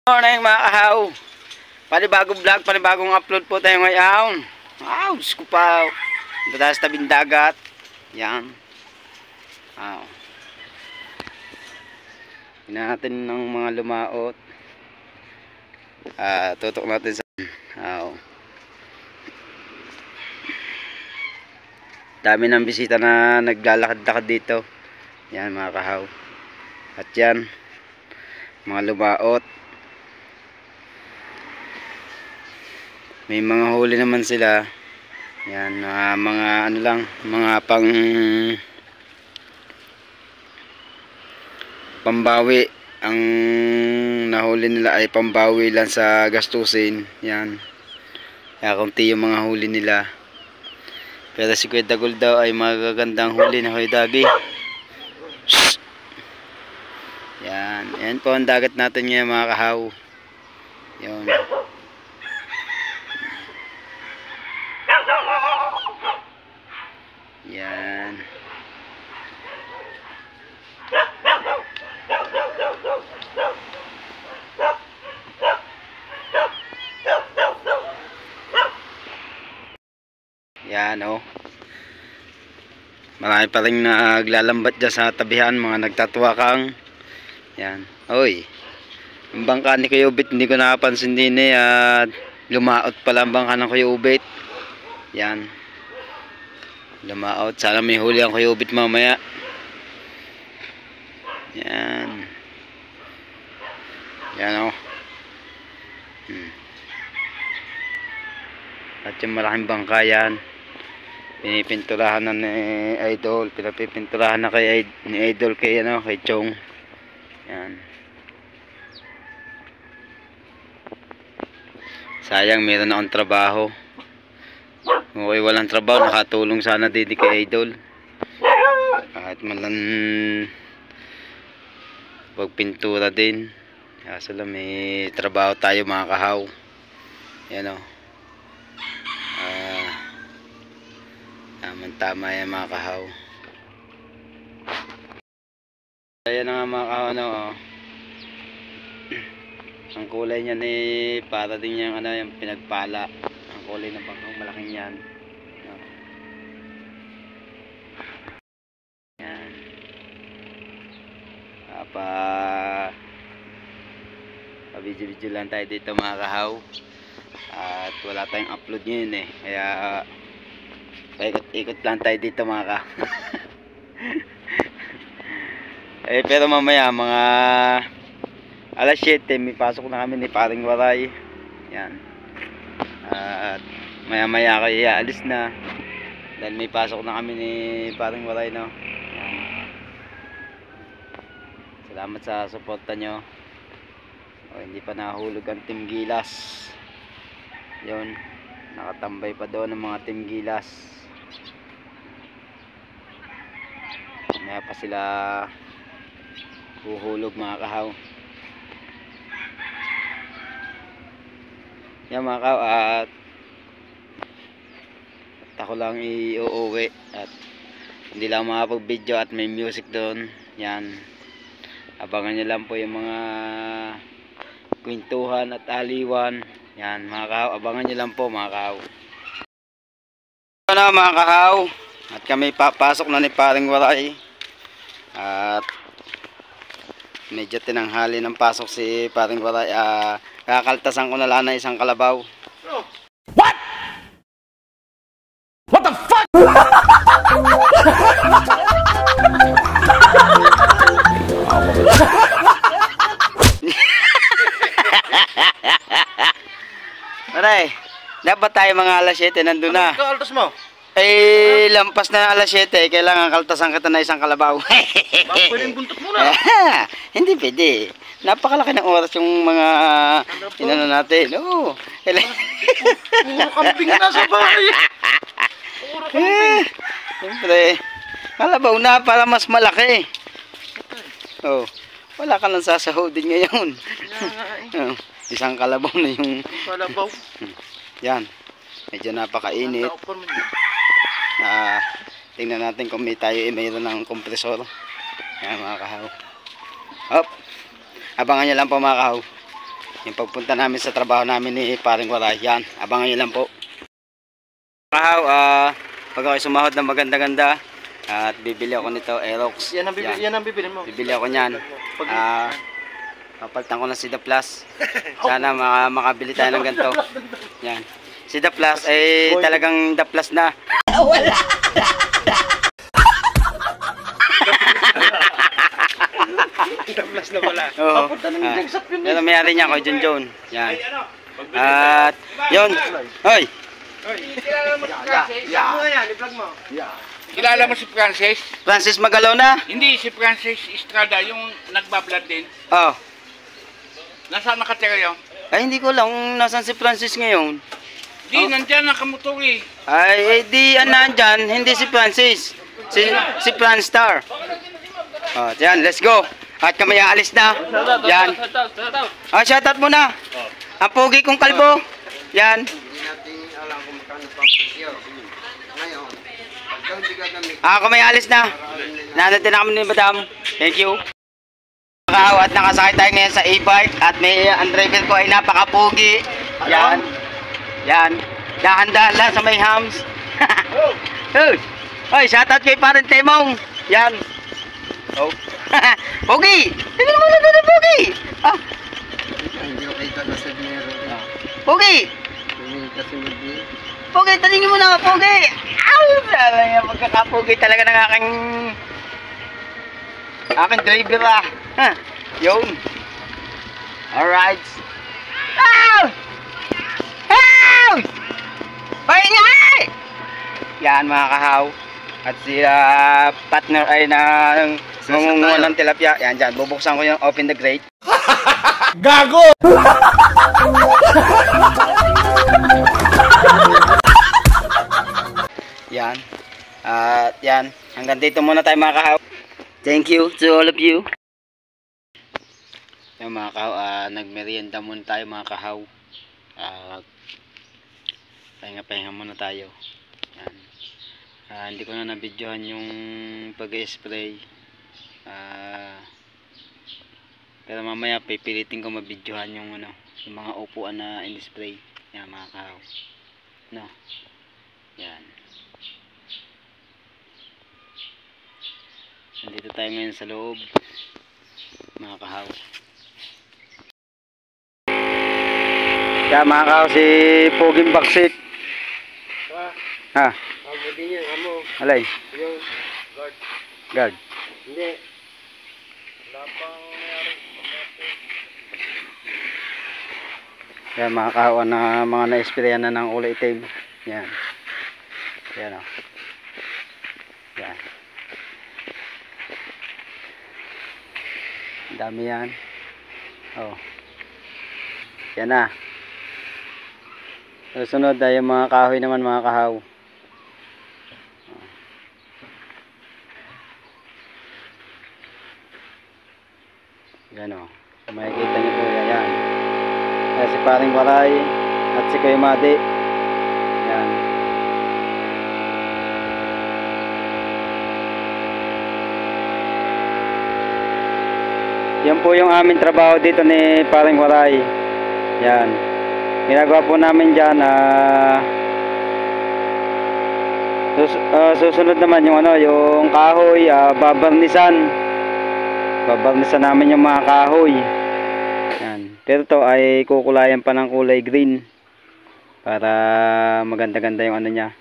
Morning mga kahaw. Panibagong vlog, panibagong upload po tayo ngayon. Wow, Diyos ko pa. Ito tayo sa tabing dagat. Yan. Wow. Tingnan natin ng mga lumaot. Tutok natin sa... Wow. Dami ng bisita na naglalakad-lakad dito. Yan mga kahaw. At yan, mga lumaot. May mga huli naman sila. Yan, mga ano lang, mga pambawi. Ang nahuli nila ay pambawi lang sa gastusin. Yan. Kaya kunti yung mga huli nila. Pero si Kuya Dagol daw ay magagandang huli na Kuya Dagi. Yan. Yan po ang dagat natin ngayon mga kahaw. Yan. Yan. Yan oh. Marami pa rin naglalambat dyan sa tabihan, mga nagtatuwakang. Yan. Oy. Ang bangka ni Kuya Ubit hindi ko nakapansin din eh. Lumaot pala ang bangka ng Kuya Ubit. Yan. Lumaot. Sana may huli ang Kuya Ubit mamaya. Yan. Yan o. At yung malaking bangka yan. Pinipinturahan na ni Idol. Pinapipinturahan na ni Idol kay Chong. Yan. Sayang meron akong trabaho. Okay, walang trabaho, nakatulong sana dito kay Idol. At malang pagpintura din. Kaso lang may trabaho tayo mga kahaw. Yan o. Tama yan mga kahaw. Ayan na nga mga kahaw ang kulay niyan eh para din yung yung pinagpala. Ang kulay ng bangkang malaking yan. Yan. Video lang tayo dito mga kahaw. At wala tayong upload ngayon eh. Kaya ikot lang tayo dito mga kahaw. Pero mamaya mga alas 7 may pasok na kami ni Paring Waray. Yan. At maya maya kayo aalis na dahil may pasok na kami ni Paring Waray no. Yan. Salamat sa suporta nyo. Hindi pa nahulog ang Team Gilas. Yun, nakatambay pa doon ang mga Team Gilas. Maya pa sila huhulog mga kahaw. Yan mga kahaw, at ako lang iuuwi at hindi lang makapag video at may music doon. Yan, abangan nyo lang po yung mga kwentuhan at aliwan. Yan mga kahaw, abangan nyo lang po mga kahaw. Ito na mga kahaw, at kami papasok na ni Paring Waray. At medyo tinanghali ng pasok si Paring Waray. Kakaltasan ko na lang na isang kalabaw. What? What the fuck? Aray, dapat tayo mga alas 7 nandun na. Ano kaltas mo? Lampas na alas 7, kailangan kaltasan kita na isang kalabaw. Bakit pwedeng buntot muna? Hindi pwede. Napakalaki ng oras yung mga inano natin. Oo. Puro kambing na sa bahay. Puro kambing. Siyempre, kalabaw na para mas malaki. Oh, wala ka lang sasahodin ngayon. Isang kalabaw na yung kalabaw. Yan. Medyo napakainit. Tingnan natin kung mayroon ng kompresor. Yan mga kahaw. Hop. Abangan nyo lang po mga kahaw. yung pagpunta namin sa trabaho namin ni Paring Waray. Yan, abangan nyo lang po. Kahaw, pag ako sumahod ng maganda-ganda at bibili ako nito, Aerox. Yan ang bibili mo. Bibili ako niyan. Papalitan ko ng Sida Plus. Sana makabili tayo ng ganito. Yan. Sida Plus ay talagang the plus na. Wala. The plus na pala. Oo. Pero mayari niya ako, Junjun. Yan. At yun. Hoy. Kilala mo si Francis? I-vlog mo. Kilala mo si Francis? Francis Magalona. Hindi, si Francis Estrada, yung nagbablad din. Oh. Nasaan nakatira yun? Ay, hindi ko lang kung nasan si Francis ngayon. Di, nandyan nakamotor eh. Ay, di nandyan, hindi si Francis. Si Franstar. Oh, yan, let's go. At kami aalis na. Yan. Shoutout muna. Ang pogi kong kalbo. Yan. Kami aalis na. Nanatin na kami ni Madam. Thank you. At nakasakay tayo ngayon sa e-bike. At ang driver ko ay napakapogi. Yan. Yan. Dahan-dahan lang sa may hams. Hoy, shoutout kay Parang Temong. Yan. Oh. Pogi! Tingnan mo lang doon, Pogi! Hindi ko kita sa Sednero. Pogi! Pogi, taningin mo na, Pogi! Ow! Talaga, magkakapogi talaga ng aking driver Yun. Alright. Ow! Ow! Paingay! Yan mga kahaw. At si partner ay nangunguha ng tilapia. Yan dyan, bubuksan ko yung open the grate. Gago! Yan. At yan. Hanggang dito muna tayo mga kahaw. Thank you to all of you. Yung mga kahaw, nagmerienda muna tayo mga kahaw. Pahinga-pahinga muna tayo. Yan. Hindi ko na nabidyohan yung pag-spray. Pero mamaya pipilitin ko mabidyohan yung mga upuan na in-spray. Yan mga kahaw. No. Yan. Nandito tayo ngayon sa loob. Mga kahaw. Yan mga kahaw, si Poging Baksit. Ha? Mabuti niya, amo. Alay. Yung guard. Guard. Hindi. Wala pang mayroon. Yan mga kahawan na mga na-sprayan na ng kulay itim. Yan. Yan o. Yan. Dami yan. Oh. Yan na. Susunod ay yung mga kahoy naman mga kahaw. Yan o. Makikita niyo po yan. Si Paring Waray at si Kuya Madi. Yan. Yan po yung aming trabaho dito ni Paring Waray. Yan. Ginagawa po namin dyan susunod naman yung yung kahoy, babarnisan namin yung mga kahoy. Yan. Pero to ay kukulayan pa ng kulay green para maganda-ganda yung niya.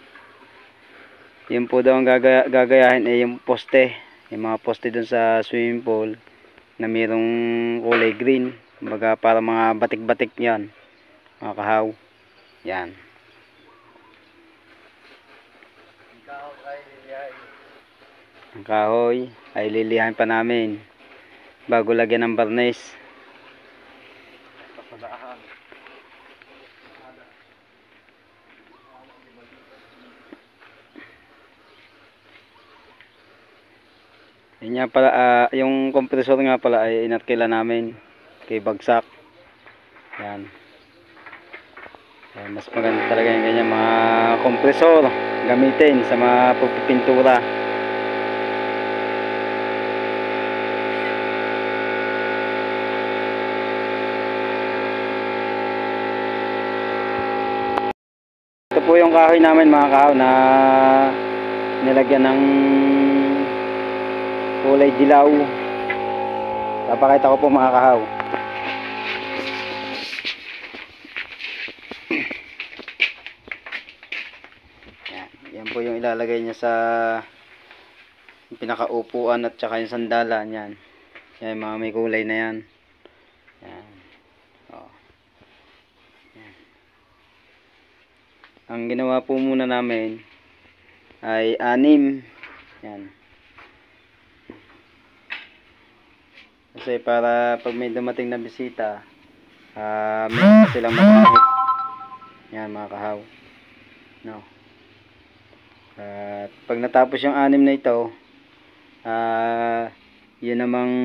Yun po daw ang gagayahin yung poste, yung mga poste dun sa swimming pool na mayroong kulay green, kumbaga para mga batik-batik yan mga kahaw. Yan. Ang kahoy ay lilihan pa namin bago lagyan ng barnes. Yun nga pala, yung compressor nga pala ay inatkila namin kay Bagsak. Yan. Mas maganda talaga yung ganyan mga kompresor gamitin sa mga pagpipintura. po yung kahoy namin mga kahaw na nilagyan ng kulay dilaw. Papakita ko po mga kahaw. Yan po yung ilalagay niya sa pinakaupuan at saka yung sandalan. Yan. Yan mga may kulay na yan. Yan. Oh. Yan. Ang ginawa po muna namin ay 6. Yan. Kasi para pag may dumating na bisita, may silang magamit. Yan mga kahaw. No. At pag natapos yung 6 na ito, yun namang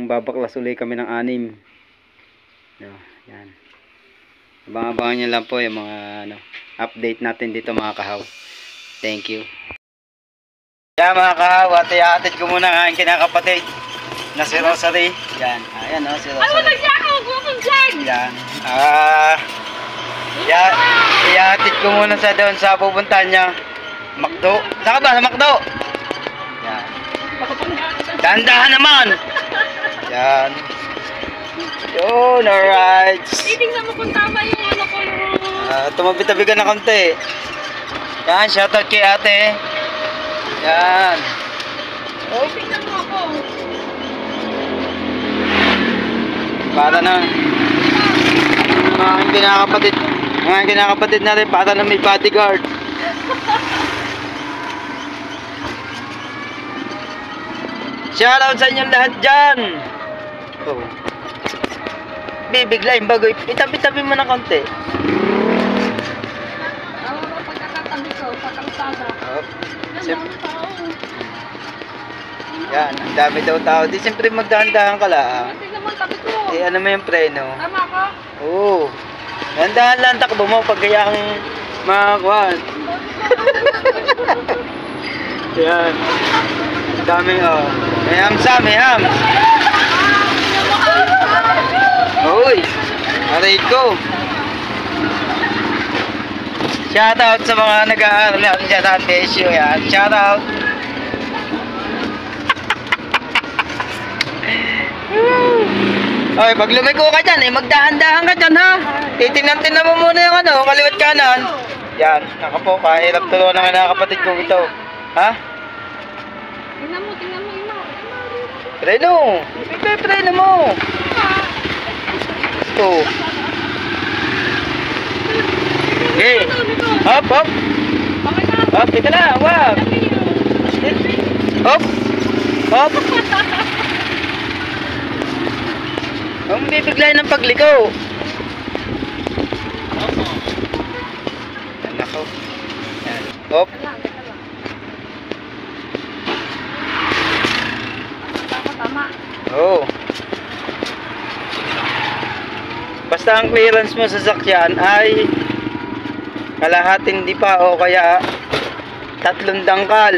babaklas ulit kami ng 6. No, yan. Abang-abangan nyo lang po yung mga update natin dito mga kahaw. Thank you. Yan mga kahaw, at ihatid ko muna ang aking kinakapatid na si Rosary. Yan, ayan o, si Rosary. Ay, wala siya ako, bukong dyan. Yan, ihatid ko muna sa doon sa pupuntahan niya. Makdo. Saka ba? Sa Makdo? Yan. Dahan-dahan naman. Yan. Yun, alright. Titingnan mo kung tama yung ano ko yung... Tumabi-tabi ka na konti. Yan, shoutout kay ate. Yan. Oh. Titingnan mo ako. Para na. Mga kinakapatid natin, para na may bodyguard. Shoutout sa inyong lahat dyan. Oh. Bibiglayin bago itabi-tabi mo na konti. Pagkakatabi ko, pagkakasada. Oh. Yan, ang dami daw tao. Di siyempre magdahan-dahan ka lang. Hindi naman tabi ko. Ano mo yung preno? Tama ka? Oo. Dahan-dahan lang takbo mo pag kaya ang makakuhan. Yan. Daming may hamsa, may hams. Uy, aray ko. Shoutout sa mga nag-aaral natin dyan sa PSU. Yan, shoutout. Oy, pag lumiko ka dyan, magdahan-dahan ka dyan ha. Titingnan mo muna yung kaliwat kanan. Yan, nakapo, kahirap tulungan ng nakakapatid ko ito. Ha? Tingnan mo, ina. Preno! Preno mo! Ito. Okay. Hop, hop. Hop, dito na, wag. Hop. Hop. Huwag mo bibiglayin ng pagliko. Yan ako. Yan. Hop. Tama. Oo. Basta ang clearance mo sa sakyan ay kalahating dipa o kaya 3 dangkal.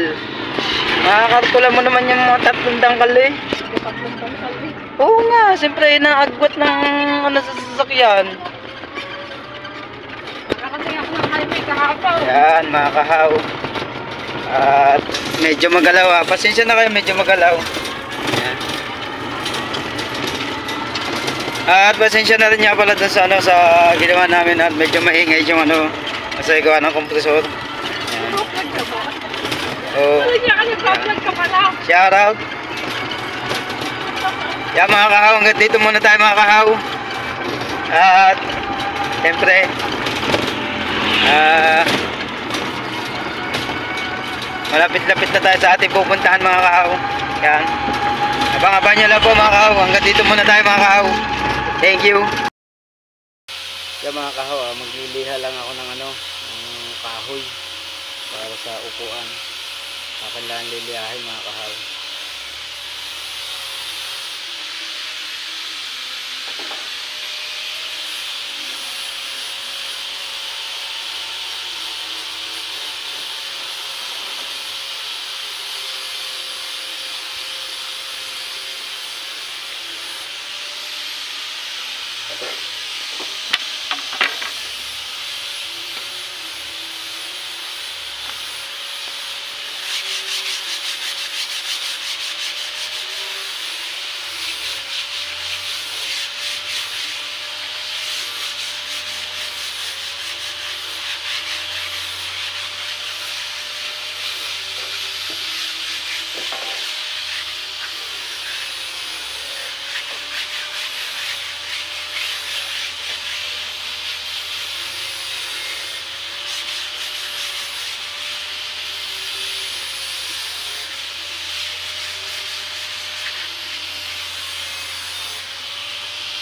Makakartula mo naman yung mga 3 dangkal eh. Oo nga, siyempre naagwat ng sa sasakyan. Nakakasing ako ng highway, kakapaw. Yan, mga kahaw. At medyo magalaw ha. Pasensya na kayo, medyo magalaw. Yan. At pasensya na rin niya pala dun sa, sa ginawa namin at medyo maingay yung sa igawa ng kompresor. Yan. Oh. Shout out. Yan mga kahaw, hanggang dito muna tayo mga kahaw. At siyempre malapit-lapit na tayo sa ating pupuntahan mga kahaw. Yan. Abang-abang nyo lang po mga kahaw. Hanggang dito muna tayo mga kahaw. Thank you. Yan mga kahaw, magliliha lang ako ng ng kahoy para sa upuan. Akin lang lilihahin mga kahaw.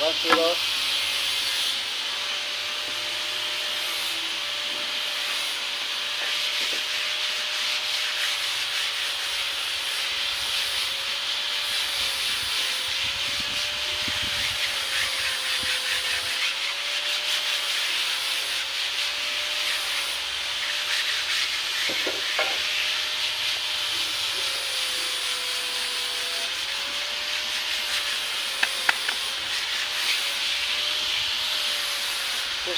ground zero.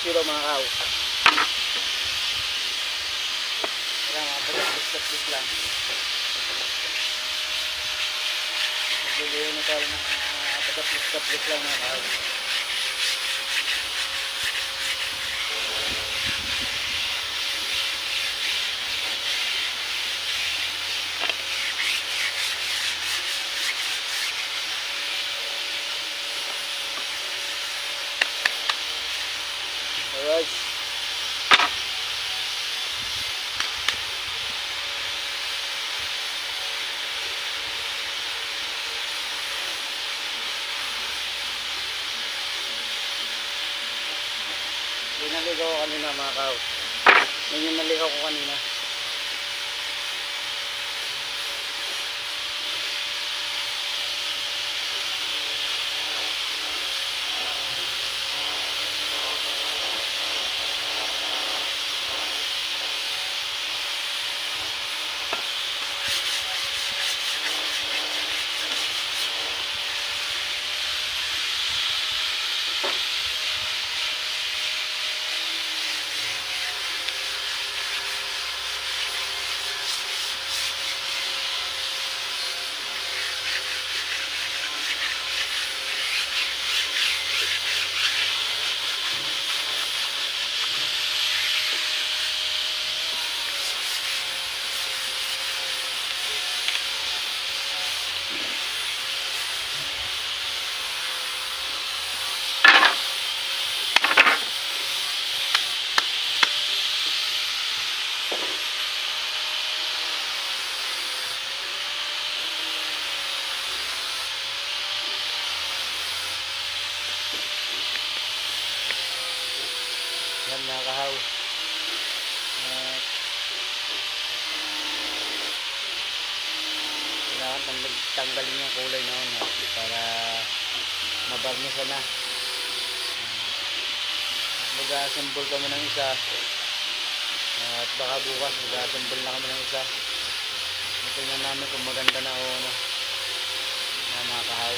Zero mga kaw. Kailangan pagas-pagas lang. Magbibigay na tayo ng pagas-pagas lang mga kaw. Alright. Yung naligaw ko kanina mga kaw. Yun yung naligaw ko kanina. Yan mga kahaw. Kailangan tanggalin yung kulay noon para mabarnisan na. Mag-assemble kami ng isa. At baka bukas mag-assemble na kami ng isa. Tingnan namin kung maganda na o ano. Mga kahaw.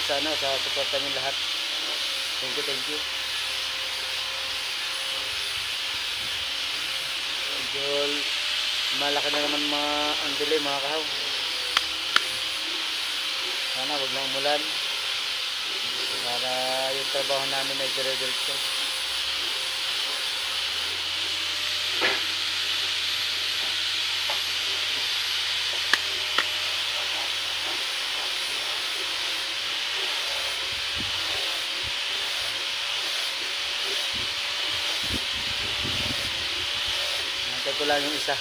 Salamat sa suporta niyo lahat. Thank you. Medyo malaki na naman ang delay mga kahaw. Sana wag lang umulan para yung trabaho namin ay dire-diretso. Nantay ko lang yung isa.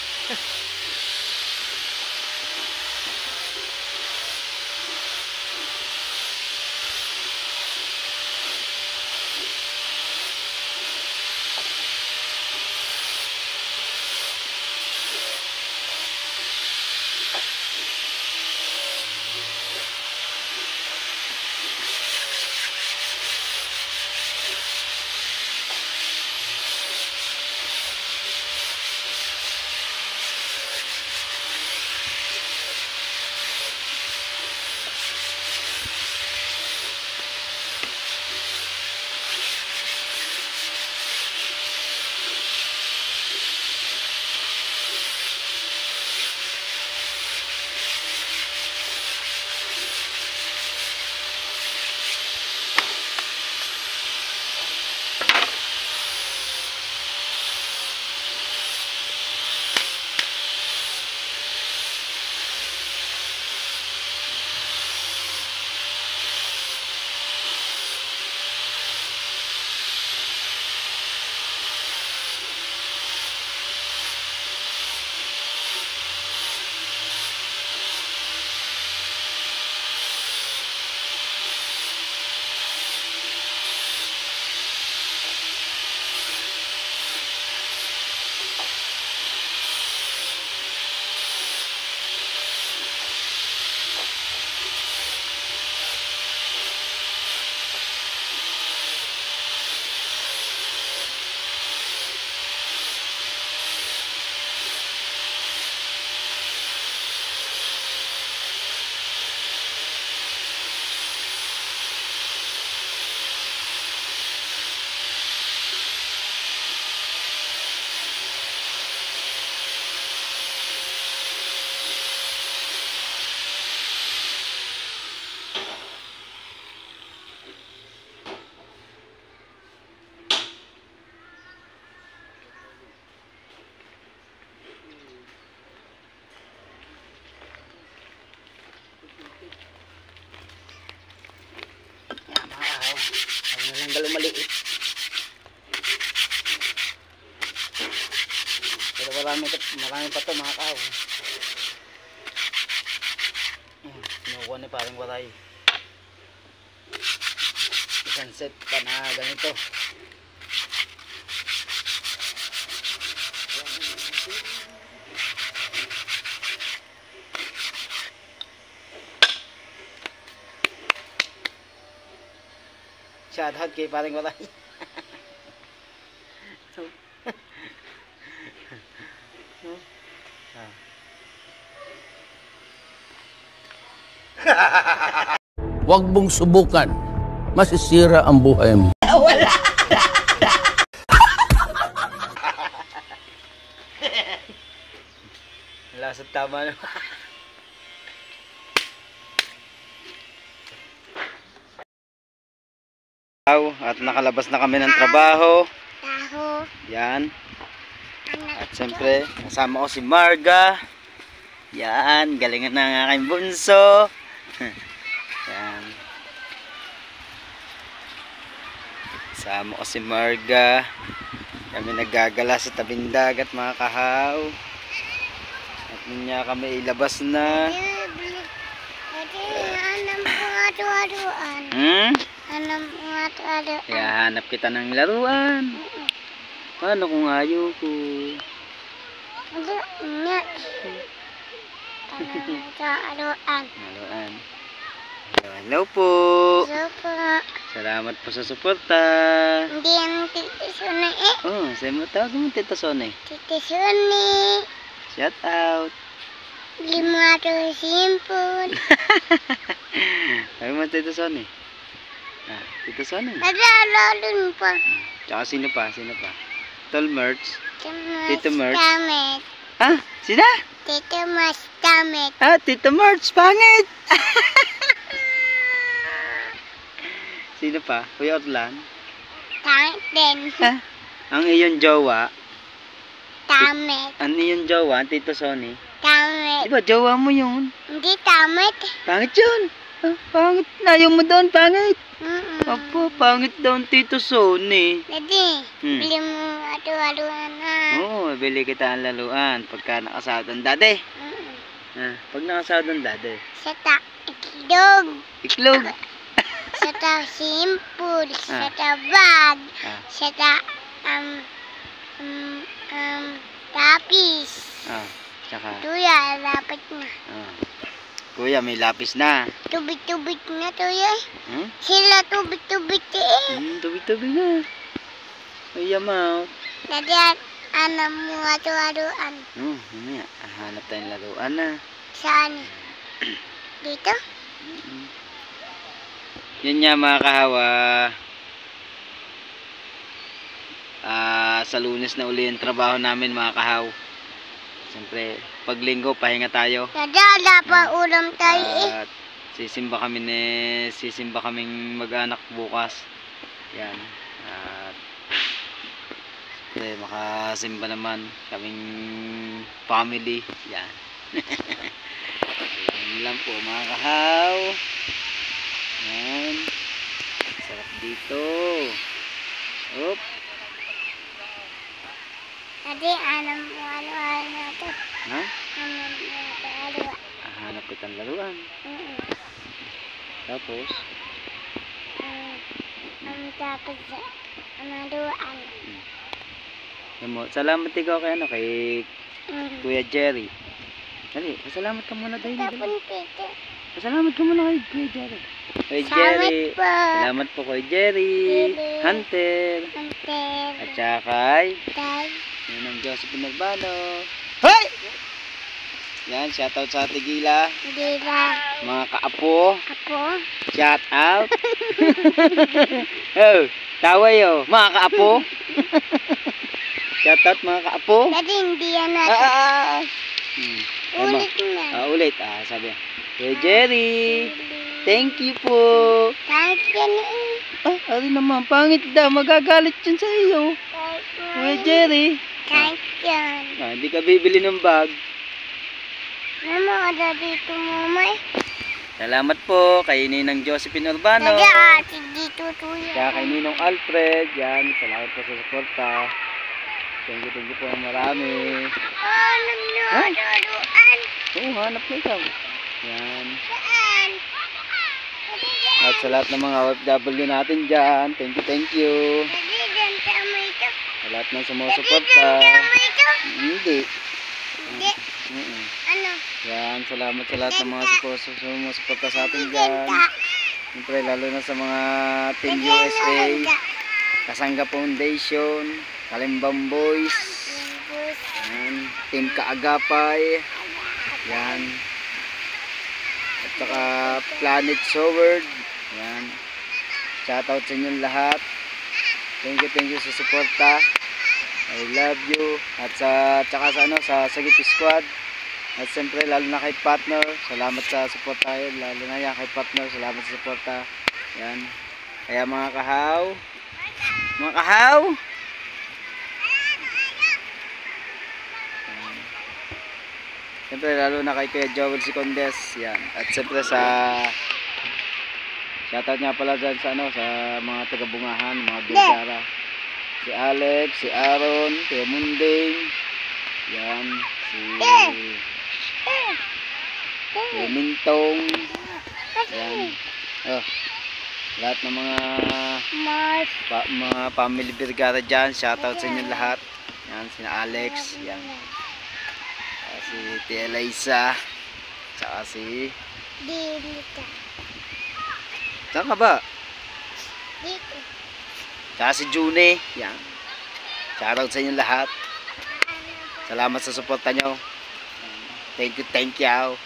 Marami pa to mga kao. Kinukuha ni paring waray. Isang set pa na ganito. Shout out kay paring waray. Huwag mong subukan. Masisira ang buhay mo. Lasat tama naman. At nakalabas na kami ng trabaho. Taho. Yan. At siyempre, kasama ko si Marga. Yan, galingan na ng aking bunso. Yan. Kasama ko si Marga. Kami naggagala sa tabing dagat mga kahaw. At niya kami ilabas na. Anam pengadu-aduan. Anam pengadu-aduan. Kaya hanap kita ng laruan. Paano kung ayaw ko? Ada enggak? Anam pengadu-aduan. Laruan. Hello po. Siapa? Salamat po sa suporta. Hindi ang titi suni eh. Oh, saya mo tawag mo Tito Sone. Titi suni. Shout out. 500 simpul. Sabi mo Tito Sone. Ah, Tito Sone. Ada lalun pa. Tsaka sino pa? Sino pa? Tol Merch. Tito Mas Merch. Tamet. Ah, sina? Tito Mas Tamet. Ah, Tito Merch. Pangit. Sino pa? Kuya Orlan. Tamet din. Ah, ang iyong jowa. Tamet. Ang iyong jowa, Tito Sone. Tamet. Di ba jowa mo yun? Hindi tamet. Pangit yun. Ah, pangit. Ayaw mo doon, pangit. Mm-mm. Pangit daw ang Tito Sone. Jadi, Hmm. beli mo adu-aduan na. Oo, bili kita ang laruan pagka nakasahod ang dati. Ah, pag nakasahod ang dati. Seta iklog. Iklog. Seta simpul. Ah. Seta bag. Ah, Seta lapis. ah, tsaka. Itu ya dapat na. Ah. Kuya, may lapis na. Tubig-tubig na to ya. Hmm? Sila tubig-tubig eh. Tubig-tubig na. Kuya mo. Jadi anak mo adu-aduan. Mamaya, hanap tayong laruan na. Saan? Dito? Yun nga mga kahawa. Sa Lunes na uli yung trabaho namin mga kahaw. Siyempre, pag linggo, pahinga tayo. Jadi ada pa ulam tayo eh. At sisimba kaming mag-anak bukas. Yan. At siyempre, makasimba naman kaming family. Yan. Yan lang po mga kahaw. Yan. Sarap dito. Oop. Jadi anak mo adu-aduan na to. Ha? Anak mo adu-aduan. Hanap kitang laruan. Tapos, Tapos adu-aduan. yan mo. Salamat ikaw kay Kuya Jerry. Dali, pasalamat ka muna tayo. Tapos tito. Pasalamat ka muna kay Kuya Jerry. Kay Salamat Jerry. po. Salamat po kay Jerry. Jerry. Hunter. Anter. At saka kay Tay. Ninong Josephine Urbano. Hoy! Yan, shoutout sa Tigila. Dila. Mga kaapo. Apo. Shout out. Oh, taway oh. Mga kaapo. Shout out mga kaapo. Jadi hindi yan natin. Ano? Ulit na. Ulit. Sabi. Hey Jerry. Thank you po. Kahit yan eh. Ano naman, pangit daw. Magagalit yun sa iyo. Kahit Hey Jerry. Kahit yan. Hindi ka bibili ng bag. Ano ada dito mama eh. Salamat po kay Ninang Josephine Urbano. Jadi ati dito tuya. Kaya kay Ninong Alfred. Yan, salamat po sa suporta. Thank you po ng marami. Oh, nagnuruan. Oo, hanap na ikaw. Yan. Saan? At sa lahat ng mga OFW natin dyan, thank you. Dali, dyan sa amoy ito. Sa lahat ng Dali, sumusuporta. dyan sa amoy ito. Hindi. Hindi. Ano? Yan, salamat sa lahat ng mga sumusuporta sa atin Dyan dyan. sa. Siyempre, lalo na sa mga Team Dyan USA, sa. Kasangga Foundation, Kalimbang Boys, yan, Team Kaagapay, yan, at saka Planet Sword, yan. Shoutout sa inyong lahat. Thank you sa suporta. I love you. At tsaka sa sa Sagip Squad. At siyempre lalo na kay partner, salamat sa suporta yun. Lalo na yan kay partner, salamat sa suporta. Yan. Kaya mga kahaw, siyempre lalo na kay Kuya Joel Sicondes. Yan. At siyempre sa shoutout nga pala dyan sa sa mga taga-bungahan, mga Bilgara. Si Alex, si Aaron, Kuya Munding. Yan. Si Mintong. Yan. Oh. Lahat ng mga Mars. mga family Bilgara dyan, shoutout sa inyo lahat. Yan, si Alex. Yan. Si Tia Eliza. Tsaka si... Dito. Saan ka ba? Dito. Tsaka si June. Yan. Shoutout sa inyo lahat. Salamat sa suporta nyo. Thank you.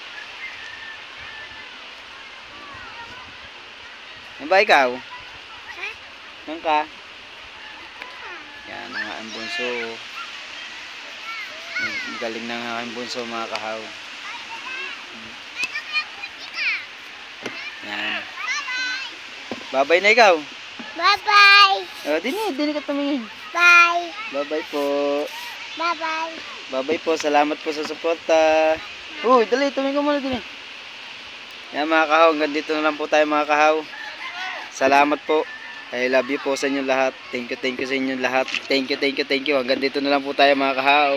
Yan ba ikaw? Yan ka? Yan ang aking bunso. Ang galing ng aking bunso mga kahaw. Yan. Babay na ikaw. Bye-bye. Dini ka tumingin. Bye. Bye-bye po. Bye-bye. Bye-bye po. Salamat po sa suporta. Uy, dali. Tumingin ka muna din. Yan mga kahaw. Hanggang dito na lang po tayo mga kahaw. Salamat po. I love you po sa inyo lahat. Thank you sa inyo lahat. Thank you. Hanggang dito na lang po tayo mga kahaw.